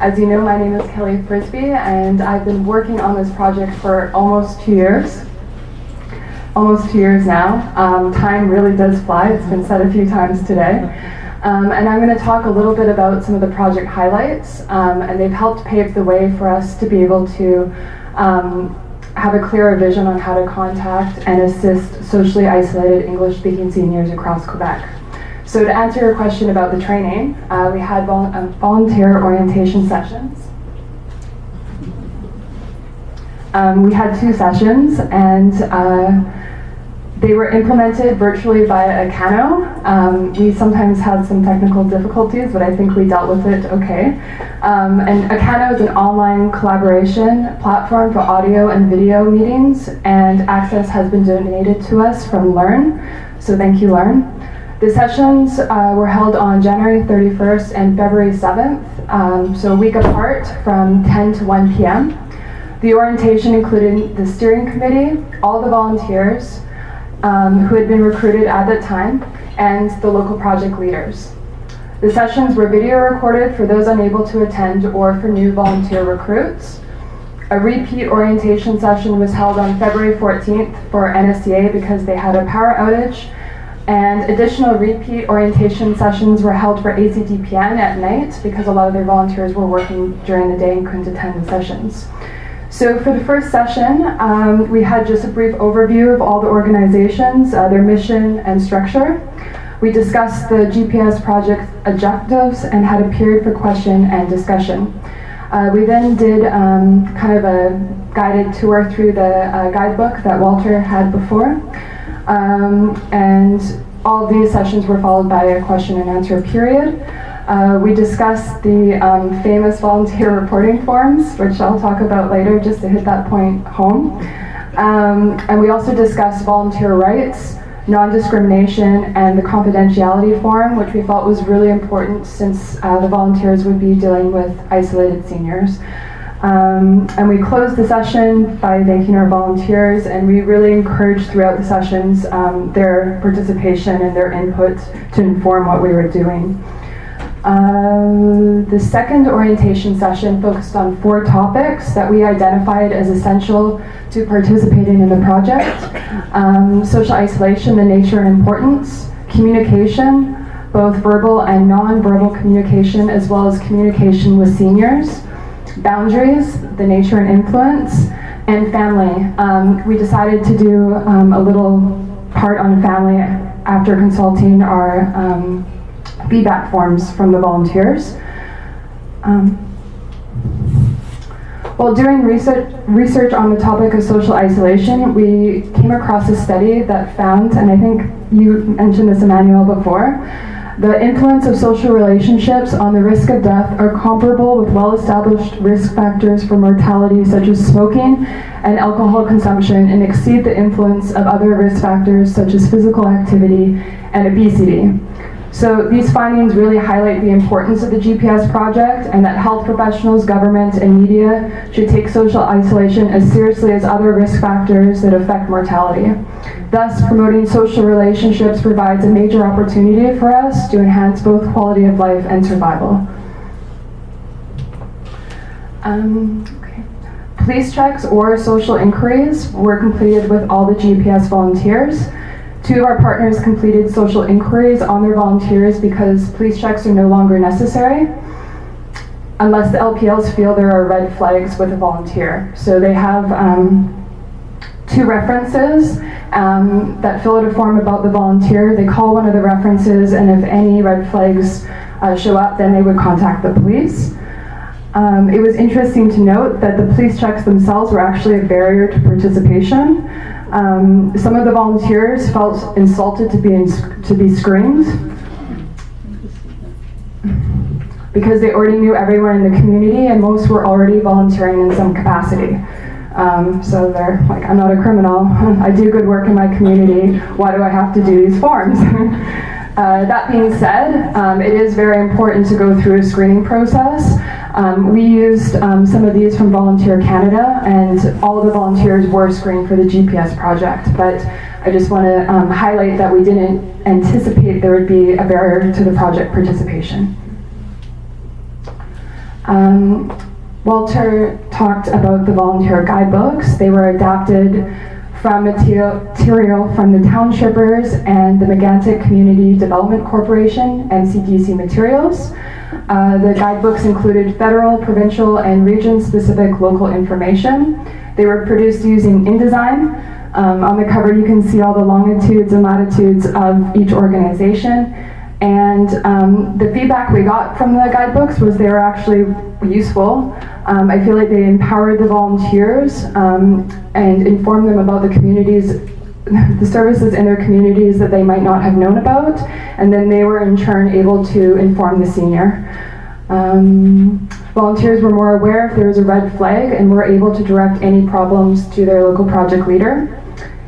As you know, my name is Kelly Frisby, and I've been working on this project for almost 2 years. Almost 2 years now. Time really does fly. It's been said a few times today. And I'm going to talk a little bit about some of the project highlights, and they've helped pave the way for us to be able to have a clearer vision on how to contact and assist socially isolated English-speaking seniors across Quebec. So to answer your question about the training, we had volunteer orientation sessions. We had 2 sessions, and they were implemented virtually via Acano. We sometimes had some technical difficulties, but I think we dealt with it okay. And Acano is an online collaboration platform for audio and video meetings, and access has been donated to us from Learn, so thank you, Learn. The sessions were held on January 31st and February 7th, so a week apart from 10 to 1 p.m. The orientation included the steering committee, all the volunteers who had been recruited at that time, and the local project leaders. The sessions were video recorded for those unable to attend or for new volunteer recruits. A repeat orientation session was held on February 14th for NSCA because they had a power outage, and additional repeat orientation sessions were held for ACDPN at night because a lot of their volunteers were working during the day and couldn't attend the sessions. So for the first session, we had just a brief overview of all the organizations, their mission and structure. We discussed the GPS project objectives and had a period for question and discussion. We then did kind of a guided tour through the guidebook that Walter had before. And all of these sessions were followed by a question and answer period. We discussed the famous volunteer reporting forms, which I'll talk about later just to hit that point home. And we also discussed volunteer rights, non-discrimination, and the confidentiality form, which we felt was really important since the volunteers would be dealing with isolated seniors. And we closed the session by thanking our volunteers, and we really encouraged throughout the sessions their participation and their input to inform what we were doing. The second orientation session focused on 4 topics that we identified as essential to participating in the project. Social isolation, the nature and importance, communication, both verbal and non-verbal communication, as well as communication with seniors, boundaries, the nature and influence, and family. We decided to do a little part on family after consulting our feedback forms from the volunteers. While doing research on the topic of social isolation, we came across a study that found, and I think you mentioned this, Emmanuel, before, the influence of social relationships on the risk of death are comparable with well-established risk factors for mortality such as smoking and alcohol consumption, and exceed the influence of other risk factors such as physical activity and obesity. So these findings really highlight the importance of the GPS project, and that health professionals, government, and media should take social isolation as seriously as other risk factors that affect mortality. Thus, promoting social relationships provides a major opportunity for us to enhance both quality of life and survival. Police checks or social inquiries were completed with all the GPS volunteers. 2 of our partners completed social inquiries on their volunteers because police checks are no longer necessary unless the LPLs feel there are red flags with a volunteer. So they have 2 references that fill out a form about the volunteer. They call one of the references, and if any red flags show up, then they would contact the police. It was interesting to note that the police checks themselves were actually a barrier to participation. Some of the volunteers felt insulted to be screened because they already knew everyone in the community, and most were already volunteering in some capacity. So they're like, I'm not a criminal, I do good work in my community, why do I have to do these forms? That being said, it is very important to go through a screening process. We used some of these from Volunteer Canada, and all of the volunteers were screened for the GPS project, but I just want to highlight that we didn't anticipate there would be a barrier to the project participation. Walter talked about the volunteer guidebooks. They were adapted from material from the Townshippers and the Megantic Community Development Corporation, MCDC materials. The guidebooks included federal, provincial, and region-specific local information. They were produced using InDesign. On the cover you can see all the longitudes and latitudes of each organization. And the feedback we got from the guidebooks was they were actually useful. I feel like they empowered the volunteers and informed them about the communities, the services in their communities that they might not have known about, and then they were in turn able to inform the senior. Volunteers were more aware if there was a red flag and were able to direct any problems to their local project leader.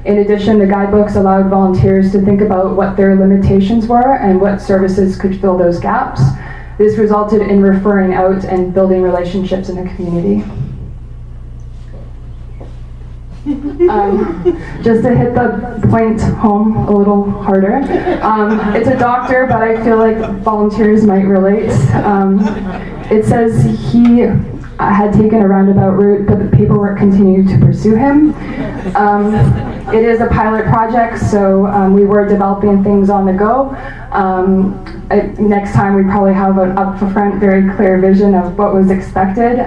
In addition, the guidebooks allowed volunteers to think about what their limitations were and what services could fill those gaps. This resulted in referring out and building relationships in the community. Just to hit the point home a little harder, it's a doctor, but I feel like volunteers might relate. It says he had taken a roundabout route, but the paperwork continued to pursue him. It is a pilot project, so we were developing things on the go. Next time we probably have an upfront, very clear vision of what was expected.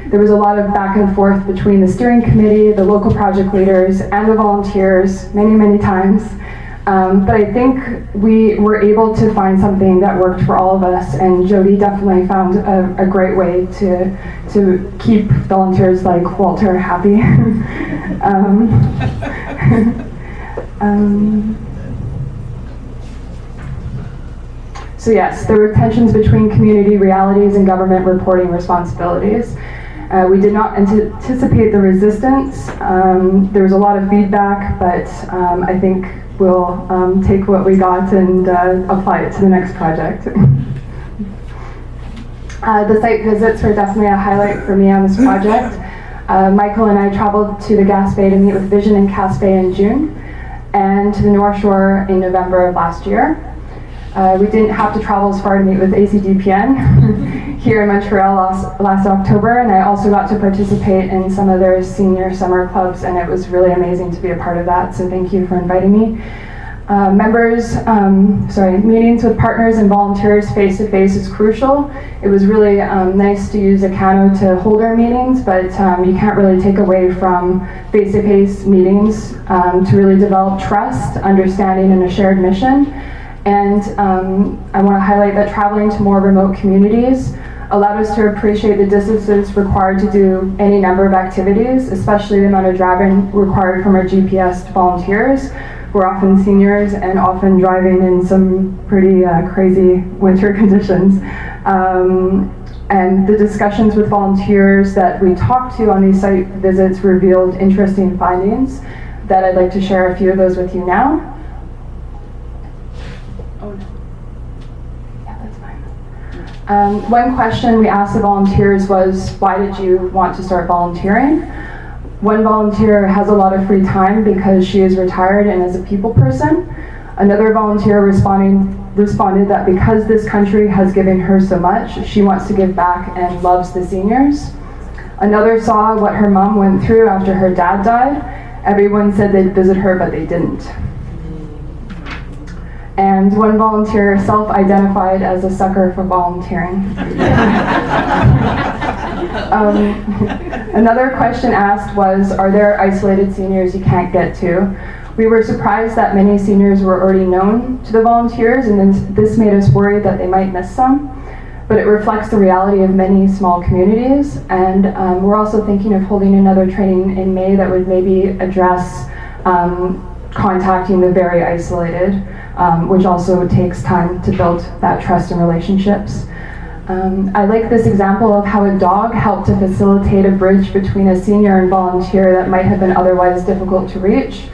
There was a lot of back and forth between the steering committee, the local project leaders, and the volunteers many, many times. But I think we were able to find something that worked for all of us, and Jody definitely found a great way to keep volunteers like Walter happy. So yes, there were tensions between community realities and government reporting responsibilities. We did not anticipate the resistance. There was a lot of feedback, but I think we'll take what we got and apply it to the next project. The site visits were definitely a highlight for me on this project. Michael and I traveled to the Gaspé to meet with Vision in Gaspé in June, and to the North Shore in November of last year. We didn't have to travel as far to meet with ACDPN here in Montreal last October, and I also got to participate in some of their senior summer clubs, and it was really amazing to be a part of that, so thank you for inviting me. Meetings with partners and volunteers face-to-face is crucial. It was really nice to use Acano to hold our meetings, but you can't really take away from face-to-face meetings to really develop trust, understanding, and a shared mission. And I want to highlight that traveling to more remote communities allowed us to appreciate the distances required to do any number of activities, especially the amount of driving required from our GPS volunteers. We're often seniors and often driving in some pretty crazy winter conditions. And the discussions with volunteers that we talked to on these site visits revealed interesting findings that I'd like to share a few of those with you now. One question we asked the volunteers was, why did you want to start volunteering? One volunteer has a lot of free time because she is retired and is a people person. Another volunteer responded that because this country has given her so much, she wants to give back and loves the seniors. Another saw what her mom went through after her dad died. Everyone said they'd visit her, but they didn't. And one volunteer self-identified as a sucker for volunteering. Another question asked was, are there isolated seniors you can't get to? We were surprised that many seniors were already known to the volunteers, and then this made us worried that they might miss some. But it reflects the reality of many small communities, and we're also thinking of holding another training in May that would maybe address contacting the very isolated, which also takes time to build that trust and relationships. I like this example of how a dog helped to facilitate a bridge between a senior and volunteer that might have been otherwise difficult to reach.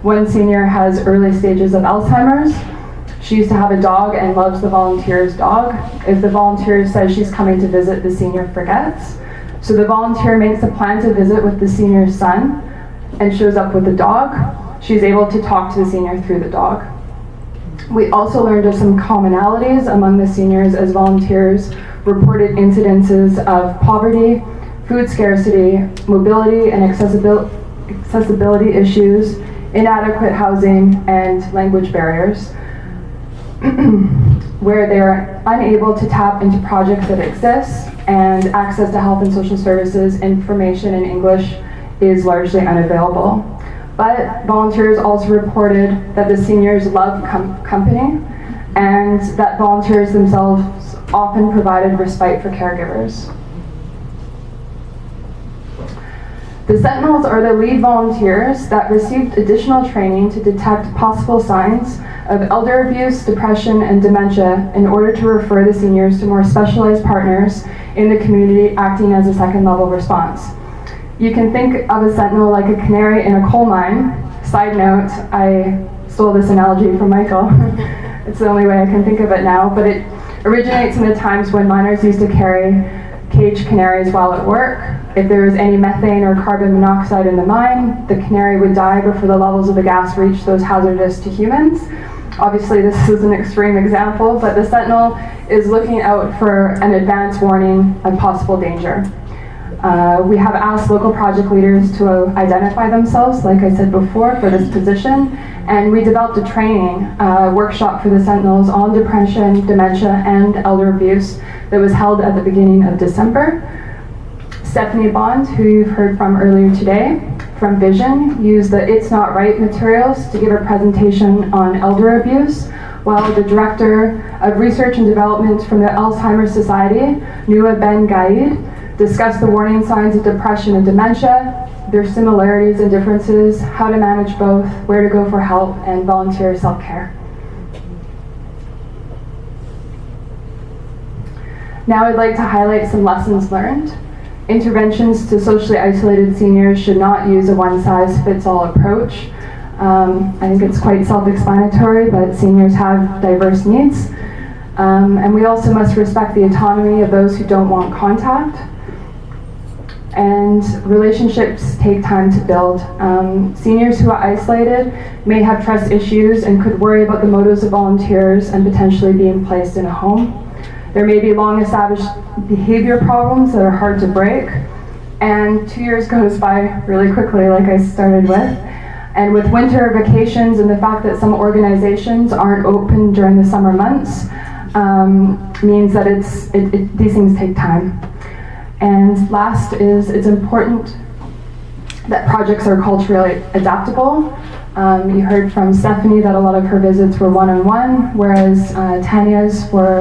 One senior has early stages of Alzheimer's. She used to have a dog and loves the volunteer's dog. If the volunteer says she's coming to visit, the senior forgets. So the volunteer makes a plan to visit with the senior's son and shows up with the dog. She's able to talk to the senior through the dog. We also learned of some commonalities among the seniors as volunteers reported incidences of poverty, food scarcity, mobility and accessibility issues, inadequate housing, and language barriers, where they are unable to tap into projects that exist, and access to health and social services information in English is largely unavailable. But volunteers also reported that the seniors love company, and that volunteers themselves often provided respite for caregivers. The Sentinels are the lead volunteers that received additional training to detect possible signs of elder abuse, depression, and dementia in order to refer the seniors to more specialized partners in the community acting as a second-level response. You can think of a sentinel like a canary in a coal mine. Side note, I stole this analogy from Michael. It's the only way I can think of it now, but it originates in the times when miners used to carry caged canaries while at work. If there was any methane or carbon monoxide in the mine, the canary would die before the levels of the gas reached those hazardous to humans. Obviously, this is an extreme example, but the Sentinel is looking out for an advance warning of possible danger. We have asked local project leaders to identify themselves, like I said before, for this position, and we developed a training workshop for the Sentinels on depression, dementia, and elder abuse that was held at the beginning of December. Stephanie Bond, who you've heard from earlier today, from Vision, used the It's Not Right materials to give a presentation on elder abuse, while the Director of Research and Development from the Alzheimer's Society, Nua Ben Gaid, discussed the warning signs of depression and dementia, their similarities and differences, how to manage both, where to go for help, and volunteer self-care. Now I'd like to highlight some lessons learned. Interventions to socially isolated seniors should not use a one-size-fits-all approach. I think it's quite self-explanatory, but seniors have diverse needs. And we also must respect the autonomy of those who don't want contact. And relationships take time to build. Seniors who are isolated may have trust issues and could worry about the motives of volunteers and potentially being placed in a home. There may be long-established behavior problems that are hard to break, and 2 years goes by really quickly, like I started with. And with winter vacations and the fact that some organizations aren't open during the summer months, means that these things take time. And last is, it's important that projects are culturally adaptable. You heard from Stephanie that a lot of her visits were one-on-one, whereas Tanya's were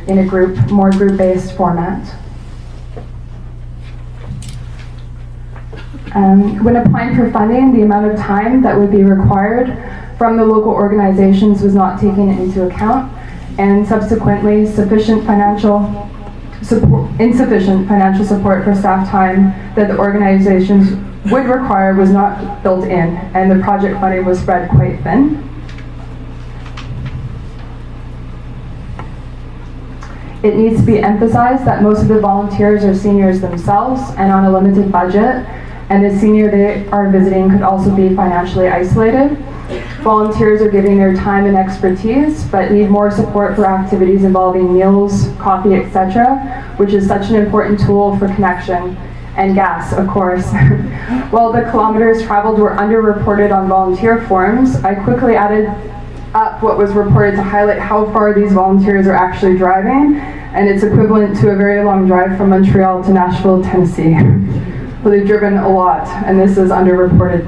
in a more group-based format. When applying for funding, the amount of time that would be required from the local organizations was not taken into account, and subsequently insufficient financial support for staff time that the organizations would require was not built in, and the project funding was spread quite thin. It needs to be emphasized that most of the volunteers are seniors themselves and on a limited budget, and the senior they are visiting could also be financially isolated. Volunteers are giving their time and expertise, but need more support for activities involving meals, coffee, etc., which is such an important tool for connection. And gas, of course. While the kilometers traveled were underreported on volunteer forms, I quickly added up what was reported to highlight how far these volunteers are actually driving, and it's equivalent to a very long drive from Montreal to Nashville, Tennessee. So they've driven a lot, and this is underreported.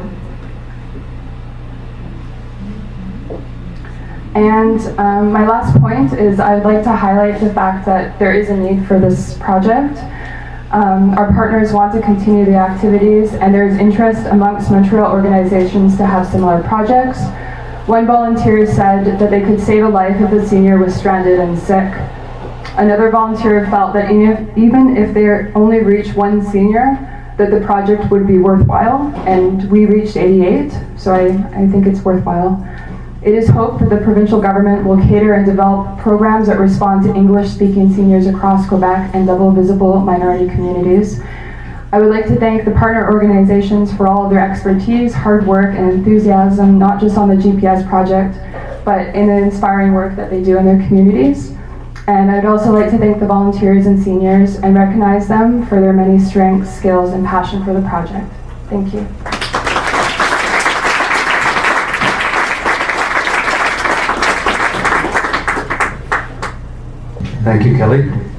And my last point is I'd like to highlight the fact that there is a need for this project. Our partners want to continue the activities, and there is interest amongst Montreal organizations to have similar projects. One volunteer said that they could save a life if a senior was stranded and sick. Another volunteer felt that even if they only reach one senior, that the project would be worthwhile, and we reached 88, so I think it's worthwhile. It is hoped that the provincial government will cater and develop programs that respond to English-speaking seniors across Quebec and double visible minority communities. I would like to thank the partner organizations for all of their expertise, hard work, and enthusiasm, not just on the GPS project, but in the inspiring work that they do in their communities. And I'd also like to thank the volunteers and seniors and recognize them for their many strengths, skills, and passion for the project. Thank you. Thank you, Kelly.